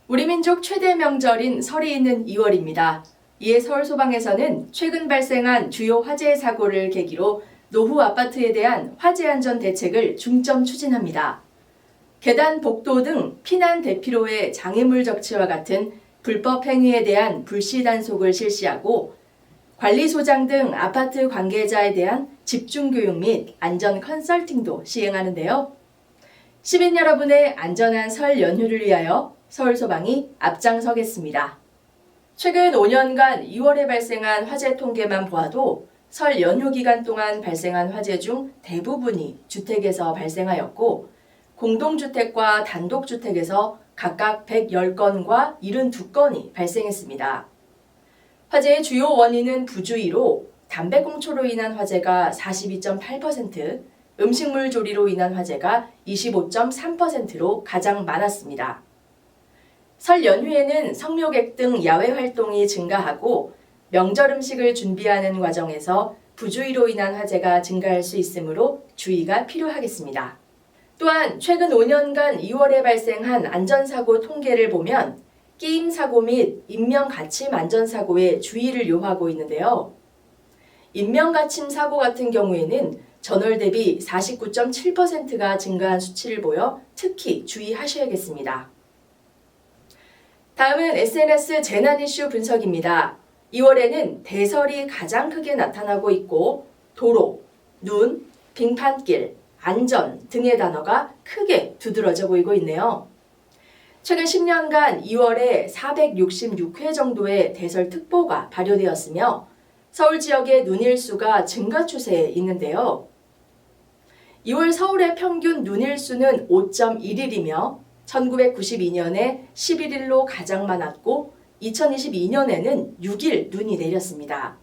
우리 민족 최대 명절인 설이 있는 2월입니다. 이에 서울소방에서는 최근 발생한 주요 화재 사고를 계기로 노후 아파트에 대한 화재 안전 대책을 중점 추진합니다. 계단 복도 등 피난 대피로의 장애물 적치와 같은 불법 행위에 대한 불시 단속을 실시하고 관리소장 등 아파트 관계자에 대한 집중교육 및 안전 컨설팅도 시행하는데요. 시민 여러분의 안전한 설 연휴를 위하여 서울소방이 앞장서겠습니다. 최근 5년간 2월에 발생한 화재 통계만 보아도 설 연휴 기간 동안 발생한 화재 중 대부분이 주택에서 발생하였고 공동주택과 단독주택에서 각각 110건과 72건이 발생했습니다. 화재의 주요 원인은 부주의로 담배꽁초로 인한 화재가 42.8%, 음식물 조리로 인한 화재가 25.3%로 가장 많았습니다. 설 연휴에는 성묘객 등 야외 활동이 증가하고 명절 음식을 준비하는 과정에서 부주의로 인한 화재가 증가할 수 있으므로 주의가 필요하겠습니다. 또한 최근 5년간 2월에 발생한 안전사고 통계를 보면 게임 사고 및 인명가침 안전사고에 주의를 요하고 있는데요. 인명가침 사고 같은 경우에는 전월 대비 49.7%가 증가한 수치를 보여 특히 주의하셔야겠습니다. 다음은 SNS 재난 이슈 분석입니다. 2월에는 대설이 가장 크게 나타나고 있고 도로, 눈, 빙판길, 안전 등의 단어가 크게 두드러져 보이고 있네요. 최근 10년간 2월에 466회 정도의 대설특보가 발효되었으며 서울 지역의 눈일수가 증가 추세에 있는데요. 2월 서울의 평균 눈일수는 5.1일이며 1992년에 11일로 가장 많았고 2022년에는 6일 눈이 내렸습니다.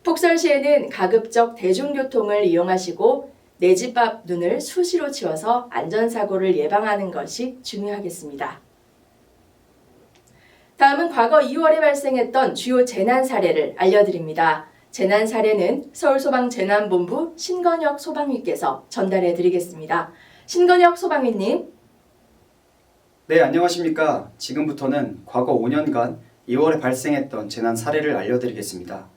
폭설 시에는 가급적 대중교통을 이용하시고 내 집 앞 눈을 수시로 치워서 안전사고를 예방하는 것이 중요하겠습니다. 다음은 과거 2월에 발생했던 주요 재난 사례를 알려드립니다. 재난 사례는 서울소방재난본부 신건혁 소방위께서 전달해 드리겠습니다. 신건혁 소방위님. 네, 안녕하십니까. 지금부터는 과거 5년간 2월에 발생했던 재난 사례를 알려드리겠습니다.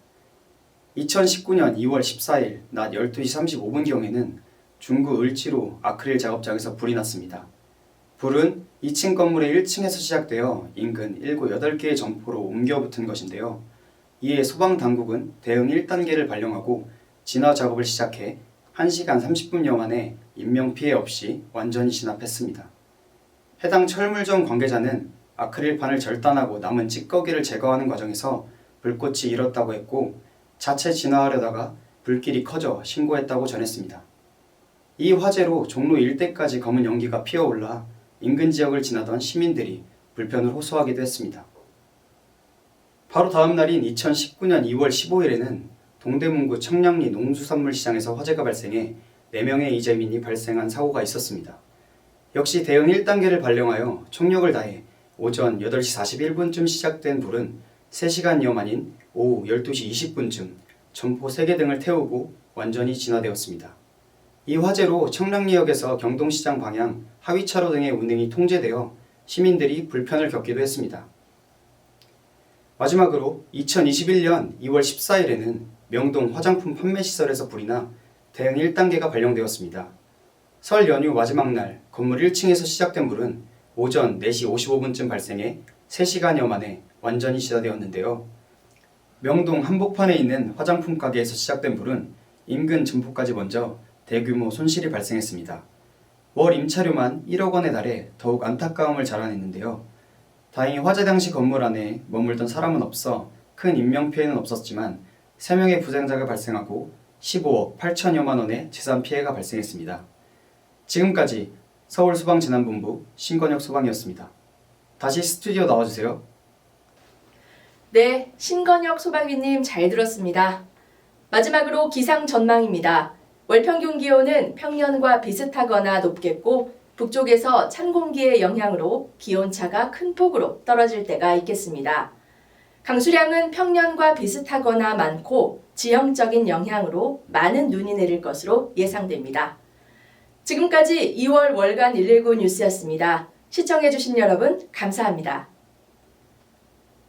2019년 2월 14일 낮 12시 35분경에는 중구 을지로 아크릴 작업장에서 불이 났습니다. 불은 2층 건물의 1층에서 시작되어 인근 7, 8개의 점포로 옮겨 붙은 것인데요. 이에 소방당국은 대응 1단계를 발령하고 진화 작업을 시작해 1시간 30분여 만에 인명피해 없이 완전히 진압했습니다. 해당 철물점 관계자는 아크릴판을 절단하고 남은 찌꺼기를 제거하는 과정에서 불꽃이 일었다고 했고 자체 진화하려다가 불길이 커져 신고했다고 전했습니다. 이 화재로 종로 일대까지 검은 연기가 피어올라 인근 지역을 지나던 시민들이 불편을 호소하기도 했습니다. 바로 다음 날인 2019년 2월 15일에는 동대문구 청량리 농수산물시장에서 화재가 발생해 4명의 이재민이 발생한 사고가 있었습니다. 역시 대응 1단계를 발령하여 총력을 다해 오전 8시 41분쯤 시작된 불은 3시간여 만인 오후 12시 20분쯤 점포 3개 등을 태우고 완전히 진화되었습니다. 이 화재로 청량리역에서 경동시장 방향 하위차로 등의 운행이 통제되어 시민들이 불편을 겪기도 했습니다. 마지막으로 2021년 2월 14일에는 명동 화장품 판매시설에서 불이 나 대응 1단계가 발령되었습니다. 설 연휴 마지막 날 건물 1층에서 시작된 불은 오전 4시 55분쯤 발생해 3시간여 만에 완전히 진화되었는데요. 명동 한복판에 있는 화장품 가게에서 시작된 불은 인근 점포까지 번져 대규모 손실이 발생했습니다. 월 임차료만 1억 원에 달해 더욱 안타까움을 자아냈는데요. 다행히 화재 당시 건물 안에 머물던 사람은 없어 큰 인명피해는 없었지만 3명의 부상자가 발생하고 15억 8천여만 원의 재산 피해가 발생했습니다. 지금까지 서울소방재난본부 신건혁 소방이었습니다. 다시 스튜디오 나와주세요. 네, 신건혁 소방위님 잘 들었습니다. 마지막으로 기상 전망입니다. 월 평균 기온은 평년과 비슷하거나 높겠고 북쪽에서 찬 공기의 영향으로 기온차가 큰 폭으로 떨어질 때가 있겠습니다. 강수량은 평년과 비슷하거나 많고 지형적인 영향으로 많은 눈이 내릴 것으로 예상됩니다. 지금까지 2월 월간 119 뉴스였습니다. 시청해주신 여러분 감사합니다.